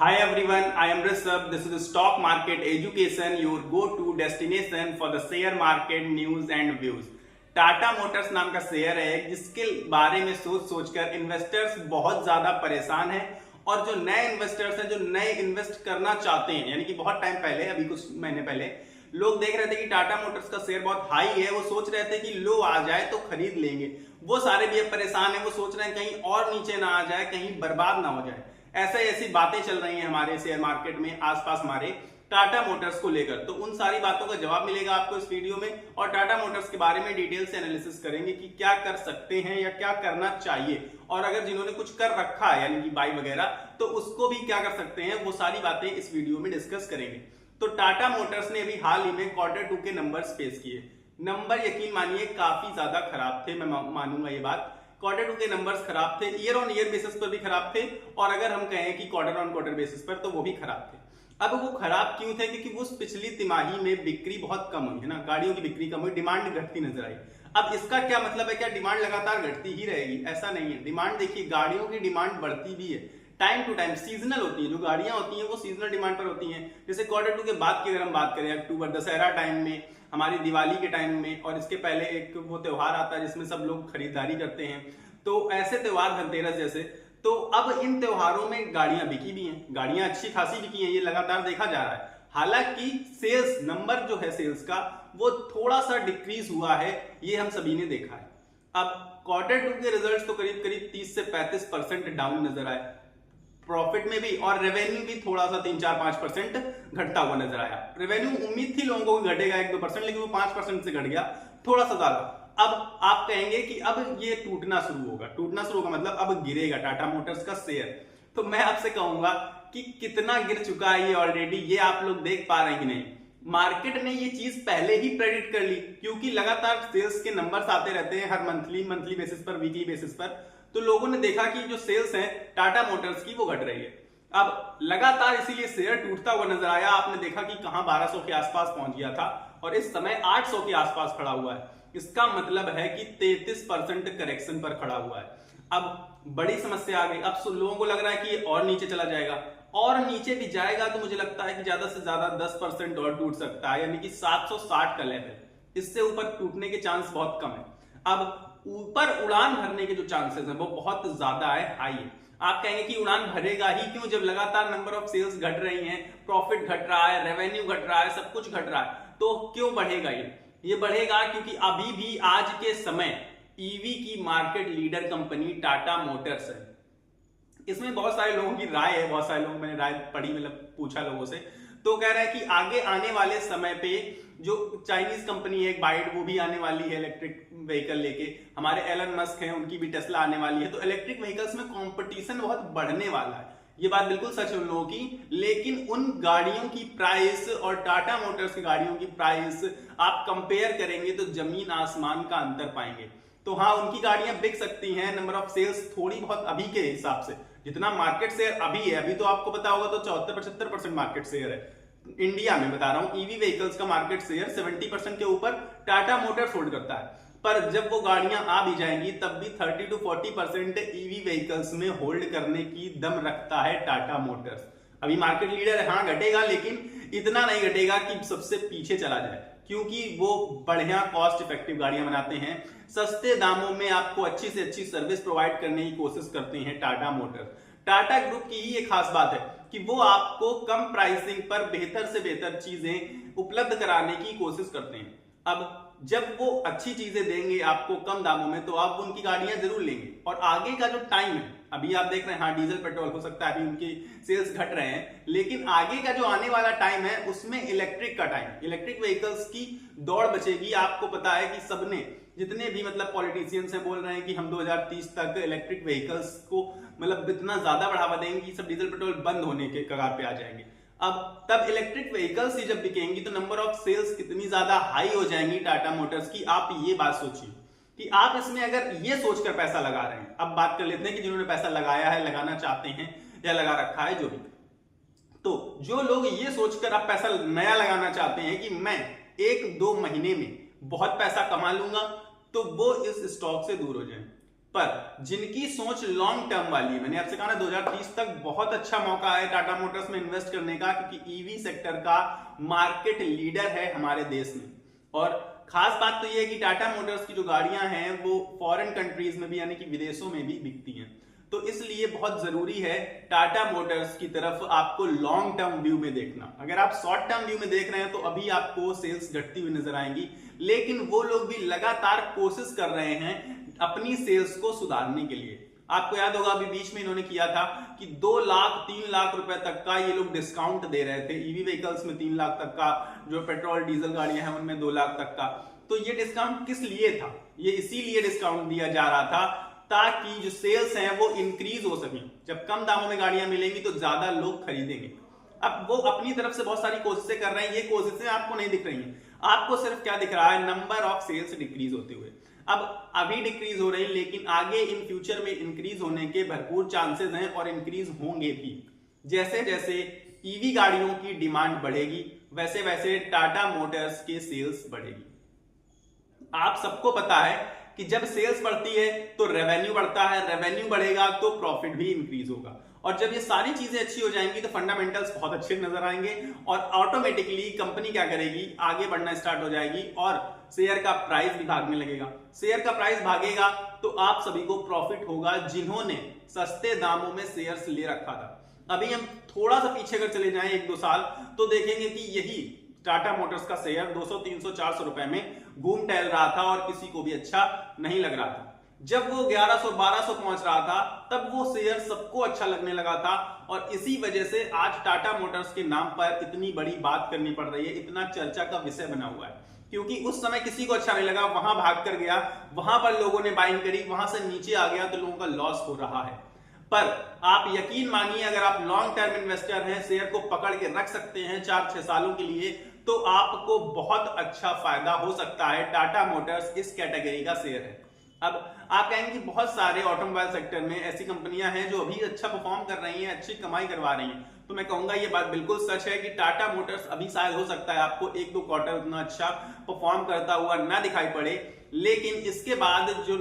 Hi everyone, I am Rishabh. This is the Stock Market Education, your go-to destination for the share market news and views. Tata Motors नाम का share है जिसके बारे में सोच सोचकर इन्वेस्टर्स बहुत ज्यादा परेशान हैं और जो नए इन्वेस्टर्स हैं जो नए इन्वेस्ट करना चाहते हैं यानी कि बहुत टाइम पहले अभी कुछ महीने पहले लोग देख रहे थे कि टाटा मोटर्स का शेयर बहुत हाई है, वो सोच रहे थे कि लो आ जाए तो खरीद लेंगे। वो सारे भी अब परेशान है, वो सोच रहे हैं कहीं और नीचे ना आ जाए, कहीं बर्बाद ना हो जाए। ऐसी बातें चल रही हैं हमारे शेयर मार्केट में आसपास हमारे टाटा मोटर्स को लेकर। तो उन सारी बातों का जवाब मिलेगा आपको इस वीडियो में और टाटा मोटर्स के बारे में डिटेल से एनालिसिस करेंगे कि क्या कर सकते हैं या क्या करना चाहिए, और अगर जिन्होंने कुछ कर रखा है यानी कि बाई वगैरह तो उसको भी क्या कर सकते हैं, वो सारी बातें इस वीडियो में डिस्कस करेंगे। तो टाटा मोटर्स ने अभी हाल ही में Q2 के नंबर्स पेश किए। नंबर यकीन मानिए काफी ज्यादा खराब थे, मैं मानूंगा ये बात। Q2 के नंबर्स खराब थे, ईयर ऑन ईयर बेसिस पर भी खराब थे, और अगर हम कहें कि क्वार्टर ऑन क्वार्टर बेसिस पर तो वो भी खराब थे। अब वो खराब क्यों थे? क्योंकि उस पिछली तिमाही में बिक्री बहुत कम हुई है ना, गाड़ियों की बिक्री कम हुई, डिमांड घटती नजर आई। अब इसका क्या मतलब है? क्या डिमांड लगातार घटती ही रहेगी? ऐसा नहीं है। डिमांड देखिए, गाड़ियों की डिमांड बढ़ती भी है, टाइम टू टाइम सीजनल होती है। जो गाड़ियां होती हैं वो सीजनल डिमांड पर होती हैं। जैसे Q2 के बाद की अगर हम बात करें, अक्टूबर दशहरा टाइम में, हमारी दिवाली के टाइम में, और इसके पहले एक वो त्योहार आता है जिसमें सब लोग खरीदारी करते हैं, तो ऐसे त्योहार धनतेरस जैसे, तो अब इन त्योहारों में गाड़ियां बिकी भी हैं, गाड़ियां अच्छी खासी बिकी हैं, ये लगातार देखा जा रहा है। हालांकि सेल्स नंबर जो है सेल्स का वो थोड़ा सा डिक्रीज हुआ है, ये हम सभी ने देखा है। अब Q2 के रिजल्ट्स तो करीब करीब 30 से 35% डाउन नजर आए, प्रॉफिट में भी, और रेवेन्यू भी थोड़ा सा 3-4-5% घटता हुआ नजर आया। रेवेन्यू उम्मीद थी लोगों को घटेगा 1-2%, लेकिन वो 5% से घट गया, थोड़ा सा ज्यादा। अब आप कहेंगे कि अब ये टूटना शुरू होगा, टूटना शुरू होगा मतलब अब गिरेगा टाटा मोटर्स का शेयर। तो मैं आपसे कहूंगा कि कितना गिर चुका है ये ऑलरेडी, ये आप लोग देख पा रहे हैं कि नहीं? मार्केट ने ये चीज पहले ही प्रेडिक्ट कर ली, क्योंकि लगातार सेल्स के नंबर्स आते रहते हैं हर मंथली बेसिस पर, वीकली बेसिस पर। तो लोगों ने देखा कि जो सेल्स है टाटा मोटर्स की वो घट रही है। अब लगातार इसीलिए शेयर टूटता हुआ नजर आया। आपने देखा कि कहां 1200 के आसपास पहुंच गया था और इस समय 800 के आसपास खड़ा हुआ है। इसका मतलब है कि 33% करेक्शन पर खड़ा हुआ है। अब बड़ी समस्या आ गई। अब लोगों को लग रहा है कि ये और नीचे चला जाएगा, और नीचे भी जाएगा तो मुझे लगता है कि ज्यादा से ज्यादा 10% और टूट सकता है, यानी कि 760 का लेवल। इससे ऊपर टूटने के चांस बहुत कम है। अब ऊपर उड़ान भरने के जो चांसेस हैं वो बहुत ज्यादा है, हाई है। आप कहेंगे कि उड़ान भरेगा ही क्यों जब लगातार नंबर ऑफ सेल्स घट रही हैं, प्रॉफिट घट रहा है, रेवेन्यू घट रहा है, सब कुछ घट रहा है, तो क्यों बढ़ेगा ये बढ़ेगा क्योंकि अभी भी आज के समय ईवी की market leader company Tata Motors है। इसमें बहुत सारे लोगों की राय है, बहुत सारे लोग, मैंने राय पढ़ी, मतलब पूछा लोगों से, तो कह रहे हैं कि आगे आने वाले समय पे जो चाइनीज कंपनी है बाइड, वो भी आने वाली है इलेक्ट्रिक व्हीकल लेके। हमारे एलन मस्क हैं, उनकी भी टेस्ला आने वाली है। तो इलेक्ट्रिक व्हीकल्स में कंपटीशन बहुत बढ़ने वाला है, ये बात बिल्कुल सच है उन लोगों की। लेकिन उन गाड़ियों की प्राइस और टाटा मोटर्स की गाड़ियों की प्राइस आप कंपेयर करेंगे तो जमीन आसमान का अंतर पाएंगे। तो हाँ, उनकी गाड़ियां बिक सकती हैं, नंबर ऑफ सेल्स थोड़ी बहुत अभी के हिसाब से, जितना मार्केट शेयर अभी है, अभी तो आपको पता होगा तो 74-75% मार्केट शेयर है इंडिया में, बता रहा हूं। ईवी व्हीकल्स का मार्केट शेयर 70% के ऊपर टाटा मोटर्स होल्ड करता है। पर जब वो गाड़ियां आ भी जाएंगी तब भी 30-40% ईवी व्हीकल्स में होल्ड करने की दम रखता है टाटा मोटर्स। अभी मार्केट लीडर है, हाँ घटेगा, लेकिन इतना नहीं घटेगा कि सबसे पीछे चला जाए, क्योंकि वो बढ़िया कॉस्ट इफेक्टिव गाड़ियां बनाते हैं, सस्ते दामों में आपको अच्छी से अच्छी सर्विस प्रोवाइड करने की कोशिश करते हैं टाटा मोटर्स। टाटा ग्रुप की ही एक खास बात है कि वो आपको कम प्राइसिंग पर बेहतर से बेहतर चीजें उपलब्ध कराने की कोशिश करते हैं। अब जब वो अच्छी चीजें देंगे आपको कम दामों में, तो आप उनकी गाड़ियां जरूर लेंगे। और आगे का जो टाइम है, अभी आप देख रहे हैं हाँ डीजल पेट्रोल हो सकता है अभी उनकी सेल्स घट रहे हैं, लेकिन आगे का जो आने वाला टाइम है उसमें इलेक्ट्रिक का टाइम, इलेक्ट्रिक व्हीकल्स की दौड़ बचेगी। आपको पता है कि सबने, जितने भी मतलब पॉलिटिशियंस हैं, बोल रहे हैं कि हम 2030 तक इलेक्ट्रिक व्हीकल्स को मतलब इतना ज्यादा बढ़ावा देंगे कि सब डीजल पेट्रोल बंद होने के कगार पे आ जाएंगे। अब तब इलेक्ट्रिक व्हीकल्स ही जब बिकेंगी तो नंबर ऑफ सेल्स कितनी ज्यादा हाई हो जाएंगी टाटा मोटर्स की। आप ये बात सोचिए कि आप इसमें अगर ये सोचकर पैसा लगा रहे हैं, अब बात कर लेते हैं कि जिन्होंने पैसा लगाया है, लगाना चाहते हैं या लगा रखा है, जो भी। तो जो लोग ये सोचकर आप पैसा नया लगाना चाहते हैं कि मैं 1-2 महीने में बहुत पैसा कमा लूंगा, तो वो इस स्टॉक से दूर हो जाए। पर जिनकी सोच लॉन्ग टर्म वाली है, मैंने आपसे कहा ना 2030 तक बहुत अच्छा मौका है टाटा मोटर्स में इन्वेस्ट करने का, क्योंकि ईवी सेक्टर का मार्केट लीडर है हमारे देश में। और खास बात तो यह है कि टाटा मोटर्स की जो गाड़ियां हैं वो फॉरेन कंट्रीज में भी यानी कि विदेशों में भी बिकती हैं। तो इसलिए बहुत जरूरी है टाटा मोटर्स की तरफ आपको लॉन्ग टर्म व्यू में देखना। अगर आप शॉर्ट टर्म व्यू में देख रहे हैं तो अभी आपको सेल्स घटती हुई नजर आएंगी, लेकिन वो लोग भी लगातार कोशिश कर रहे हैं अपनी सेल्स को सुधारने के लिए। आपको याद होगा अभी बीच में इन्होंने किया था कि 2 लाख 3 लाख रुपए तक का ये लोग डिस्काउंट दे रहे थे ईवी व्हीकल्स में, 3 लाख तक का, जो पेट्रोल डीजल गाड़ियां हैं उनमें 2 लाख तक का। तो ये डिस्काउंट किस लिए था? ये इसीलिए डिस्काउंट दिया जा रहा था ताकि जो सेल्स हैं वो इंक्रीज हो सके। जब कम दामों में गाड़ियां मिलेंगी तो ज्यादा लोग खरीदेंगे। अब वो अपनी तरफ से बहुत सारी कोशिशें कर रहे हैं, ये कोशिशें आपको नहीं दिख रही हैं। आपको सिर्फ क्या दिख रहा है? नंबर ऑफ सेल्स डिक्रीज होते हुए। अब अभी डिक्रीज हो रही, लेकिन आगे इन फ्यूचर में इंक्रीज होने के भरपूर चांसेस हैं और इंक्रीज होंगे भी। जैसे जैसे ईवी गाड़ियों की डिमांड बढ़ेगी वैसे वैसे टाटा मोटर्स के सेल्स बढ़ेगी। आप सबको पता है कि जब सेल्स बढ़ती है तो रेवेन्यू बढ़ता है, रेवेन्यू बढ़ेगा तो प्रॉफिट भी इंक्रीज होगा। और जब ये सारी चीजें अच्छी हो जाएंगी तो फंडामेंटल्स बहुत अच्छे नजर आएंगे और ऑटोमेटिकली कंपनी क्या करेगी? आगे बढ़ना स्टार्ट हो जाएगी और शेयर का प्राइस भी भागने लगेगा। शेयर का प्राइस भागेगा तो आप सभी को प्रॉफिट होगा जिन्होंने सस्ते दामों में शेयर्स ले रखा था। अभी हम थोड़ा सा पीछे अगर चले जाएं 1-2 साल तो देखेंगे कि यही टाटा मोटर्स का शेयर 200, 300, 400 रुपए में घूम टहल रहा था और किसी को भी अच्छा नहीं लग रहा था। जब वो 1100, 1200 पहुंच रहा था तब वो शेयर सबको अच्छा लगने लगा था और इसी वजह से आज टाटा मोटर्स के नाम पर इतनी बड़ी बात करनी पड़ रही है, इतना चर्चा का विषय बना हुआ है। क्योंकि उस समय किसी को अच्छा नहीं लगा, वहां भाग कर गया, वहां पर लोगों ने बाइंग करी, वहां से नीचे आ गया तो लोगों का लॉस हो रहा है। पर आप यकीन मानिए अगर आप लॉन्ग टर्म इन्वेस्टर हैं, शेयर को पकड़ के रख सकते हैं 4-6 सालों के लिए, तो आपको बहुत अच्छा फायदा हो सकता है। टाटा मोटर्स इस कैटेगरी का शेयर है। अब आप कहेंगे कि बहुत सारे ऑटोमोबाइल सेक्टर में ऐसी कंपनियां हैं जो अभी अच्छा परफॉर्म कर रही हैं, अच्छी कमाई करवा रही हैं। तो मैं कहूंगा ये बात बिल्कुल सच है कि टाटा मोटर्स अभी शायद हो सकता है आपको 1-2 क्वार्टर उतना अच्छा परफॉर्म करता हुआ ना दिखाई पड़े, लेकिन इसके बाद जो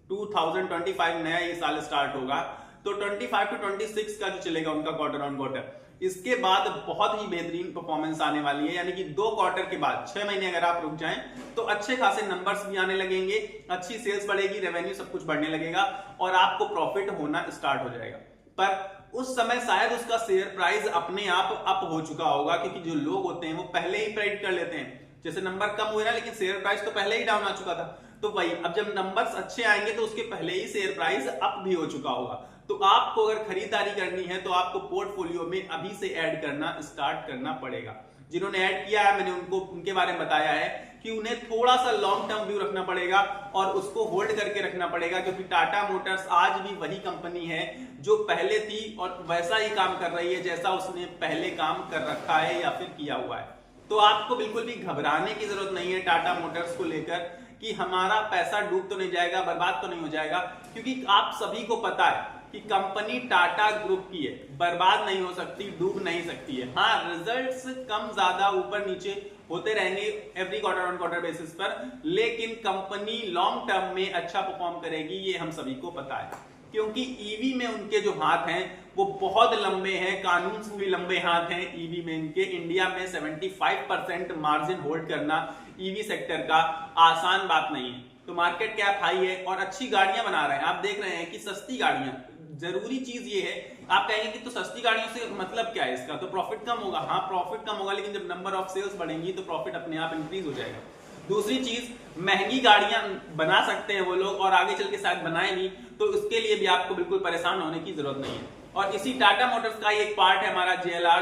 2025 नया ये साल स्टार्ट होगा तो 25 to 26 का जो चलेगा उनका क्वार्टर ऑन क्वार्टर, इसके बाद बहुत ही बेहतरीन परफॉर्मेंस आने वाली है। यानी कि 2 क्वार्टर के बाद 6 महीने अगर आप रुक जाएं तो अच्छे खासे नंबर्स भी आने लगेंगे, अच्छी सेल्स बढ़ेगी, रेवेन्यू सब कुछ बढ़ने लगेगा और आपको प्रॉफिट होना स्टार्ट हो जाएगा। पर उस समय शायद उसका शेयर प्राइस अपने आप अप हो चुका होगा, क्योंकि जो लोग होते हैं वो पहले ही प्रेडिक्ट कर लेते हैं। जैसे नंबर कम हुए ना, लेकिन शेयर प्राइस तो पहले ही डाउन आ चुका था, तो वही अब जब नंबर्स अच्छे आएंगे तो उसके पहले ही शेयर प्राइस अप भी हो चुका होगा। तो आपको अगर खरीदारी करनी है तो आपको पोर्टफोलियो में अभी से ऐड करना स्टार्ट करना पड़ेगा। जिन्होंने ऐड किया है मैंने उनके बारे में बताया है कि उन्हें थोड़ा सा लॉन्ग टर्म व्यू रखना पड़ेगा और उसको होल्ड करके रखना पड़ेगा, क्योंकि टाटा मोटर्स आज भी वही कंपनी है जो पहले थी और वैसा ही काम कर रही है जैसा उसने पहले काम कर रखा है या फिर किया हुआ है। तो आपको बिल्कुल भी घबराने की जरूरत नहीं है टाटा मोटर्स को लेकर कि हमारा पैसा डूब तो नहीं जाएगा, बर्बाद तो नहीं हो जाएगा, क्योंकि आप सभी को पता है कि कंपनी टाटा ग्रुप की है, बर्बाद नहीं हो सकती, डूब नहीं सकती है। हाँ, रिजल्ट्स कम ज्यादा ऊपर नीचे होते रहेंगे every quarter on quarter basis पर, लेकिन कंपनी लॉन्ग टर्म में अच्छा परफॉर्म करेगी, ये हम सभी को पता है। क्योंकि ईवी में उनके जो हाथ हैं वो बहुत लंबे हैं, कानून से भी लंबे हाथ हैं ईवी में इनके। इंडिया में 75% मार्जिन होल्ड करना ईवी सेक्टर का आसान बात नहीं है। तो मार्केट कैप हाई है और अच्छी गाड़ियां बना रहे हैं। आप देख रहे हैं कि सस्ती गाड़ियां, जरूरी चीज ये है, आप कहेंगे कि तो सस्ती गाड़ियों से मतलब क्या है इसका, तो प्रॉफिट कम होगा। हाँ, प्रॉफिट कम होगा, लेकिन जब नंबर ऑफ सेल्स बढ़ेंगी तो प्रॉफिट अपने आप इंक्रीज हो जाएगा। दूसरी चीज, महंगी गाड़ियां बना सकते हैं वो लोग और आगे चल के शायद बनाए भी, तो उसके लिए भी आपको बिल्कुल परेशान होने की जरूरत नहीं है। और इसी टाटा मोटर्स का एक पार्ट है हमारा JLR,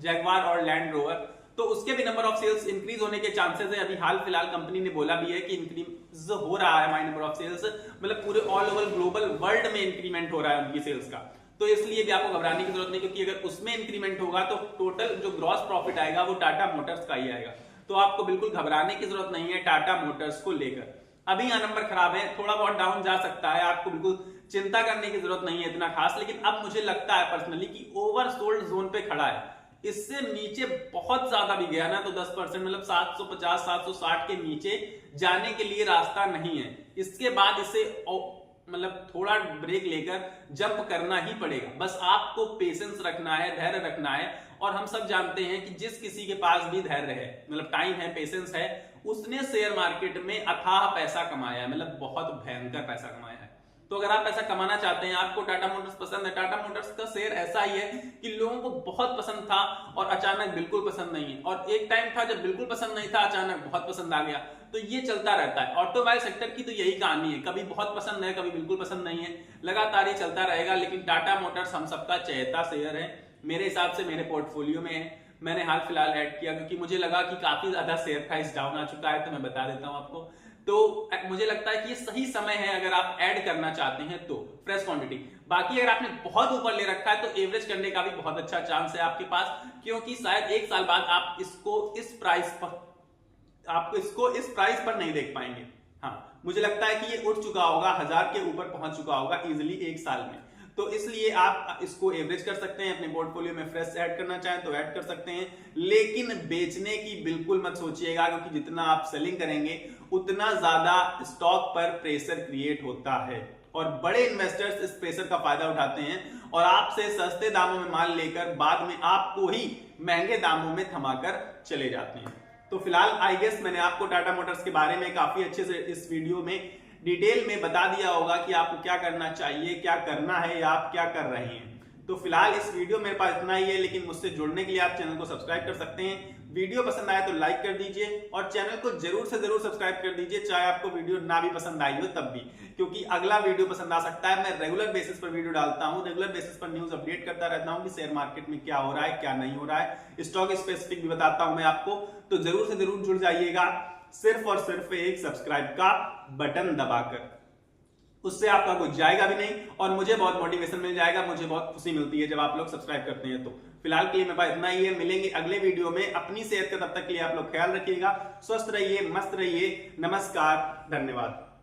जैगवार और लैंड रोवर, तो उसके भी नंबर ऑफ सेल्स इंक्रीज होने के चांसेस है। अभी हाल फिलहाल कंपनी ने बोला भी है कि इंक्रीज हो रहा है हमारी नंबर ऑफ सेल्स, मतलब पूरे ऑल ओवर ग्लोबल वर्ल्ड में इंक्रीमेंट हो रहा है उनकी सेल्स का। तो इसलिए भी आपको घबराने की जरूरत नहीं, क्योंकि अगर उसमें इंक्रीमेंट होगा तो टोटल जो ग्रॉस प्रॉफिट आएगा वो टाटा मोटर्स का ही आएगा। तो आपको बिल्कुल घबराने की जरूरत नहीं है टाटा मोटर्स को लेकर। अभी यहाँ नंबर खराब है, थोड़ा बहुत डाउन जा सकता है, आपको बिल्कुल चिंता करने की जरूरत नहीं है इतना खास। लेकिन अब मुझे लगता है पर्सनली कि ओवरसोल्ड जोन पे खड़ा है, इससे नीचे बहुत ज्यादा भी गया ना तो 10% मतलब 750 760 के नीचे जाने के लिए रास्ता नहीं है। इसके बाद इसे मतलब थोड़ा ब्रेक लेकर जंप करना ही पड़ेगा। बस आपको पेशेंस रखना है, धैर्य रखना है। और हम सब जानते हैं कि जिस किसी के पास भी धैर्य है, मतलब टाइम है, पेशेंस है, उसने शेयर मार्केट में अथाह पैसा कमाया है, मतलब बहुत भयंकर पैसा कमाया है। तो अगर आप पैसा कमाना चाहते हैं, आपको टाटा मोटर्स पसंद है, टाटा मोटर्स का शेयर ऐसा ही है कि लोगों को बहुत पसंद था और अचानक बिल्कुल पसंद नहीं है, और एक टाइम था जब बिल्कुल पसंद नहीं था, अचानक बहुत पसंद आ गया। तो ये चलता रहता है। ऑटोमोबाइल सेक्टर की तो यही कहानी है, कभी बहुत पसंद है, कभी बिल्कुल पसंद नहीं है, लगातार ये चलता रहेगा। लेकिन टाटा मोटर्स हम सबका चहेता शेयर है, मेरे हिसाब से मेरे पोर्टफोलियो में है। मैंने हाल फिलहाल ऐड किया क्योंकि मुझे लगा कि काफी ज्यादा शेयर प्राइस डाउन आ चुका है, तो मैं बता देता हूं आपको। तो मुझे लगता है कि ये सही समय है अगर आप ऐड करना चाहते हैं तो फ्रेश क्वांटिटी। बाकी अगर आपने बहुत ऊपर ले रखा है तो एवरेज करने का भी बहुत अच्छा चांस है आपके पास, क्योंकि शायद 1 साल बाद आप इसको इस प्राइस पर नहीं देख पाएंगे। हाँ, मुझे लगता है कि ये उठ चुका होगा, 1000 के ऊपर पहुंच चुका होगा इजिली 1 साल में। तो इसलिए आप इसको एवरेज कर सकते हैं, अपने पोर्टफोलियो में फ्रेश ऐड करना चाहें तो ऐड कर सकते हैं, लेकिन बेचने की बिल्कुल मत सोचिएगा, क्योंकि जितना आप सेलिंग करेंगे उतना ज्यादा स्टॉक पर प्रेशर क्रिएट होता है और बड़े इन्वेस्टर्स इस प्रेशर का फायदा उठाते हैं और आपसे सस्ते दामों में माल लेकर बाद में आपको ही महंगे दामों में थमाकर चले जाते हैं। तो फिलहाल आई गेस मैंने आपको टाटा मोटर्स के बारे में काफी अच्छे से इस वीडियो में डिटेल में बता दिया होगा कि आपको क्या करना चाहिए, क्या करना है या आप क्या कर रहे हैं। तो फिलहाल इस वीडियो मेरे पास इतना ही है, लेकिन मुझसे जुड़ने के लिए आप चैनल को सब्सक्राइब कर सकते हैं। वीडियो पसंद आया तो लाइक कर दीजिए और चैनल को जरूर से जरूर सब्सक्राइब कर दीजिए, चाहे आपको वीडियो ना भी पसंद आई हो तब भी, क्योंकि अगला वीडियो पसंद आ सकता है। मैं रेगुलर बेसिस पर वीडियो डालता हूं, रेगुलर बेसिस पर न्यूज अपडेट करता रहता हूं कि शेयर मार्केट में क्या हो रहा है, क्या नहीं हो रहा है, स्टॉक स्पेसिफिक भी बताता हूं मैं आपको। तो जरूर से जरूर जुड़ जाइएगा, सिर्फ और सिर्फ एक सब्सक्राइब का बटन दबाकर। उससे आपका कुछ जाएगा भी नहीं और मुझे बहुत मोटिवेशन मिल जाएगा, मुझे बहुत खुशी मिलती है जब आप लोग सब्सक्राइब करते हैं। तो फिलहाल के लिए मेरे पास इतना ही है, मिलेंगे अगले वीडियो में। अपनी सेहत का तब तक के लिए आप लोग ख्याल रखिएगा, स्वस्थ रहिए, मस्त रहिए। नमस्कार, धन्यवाद।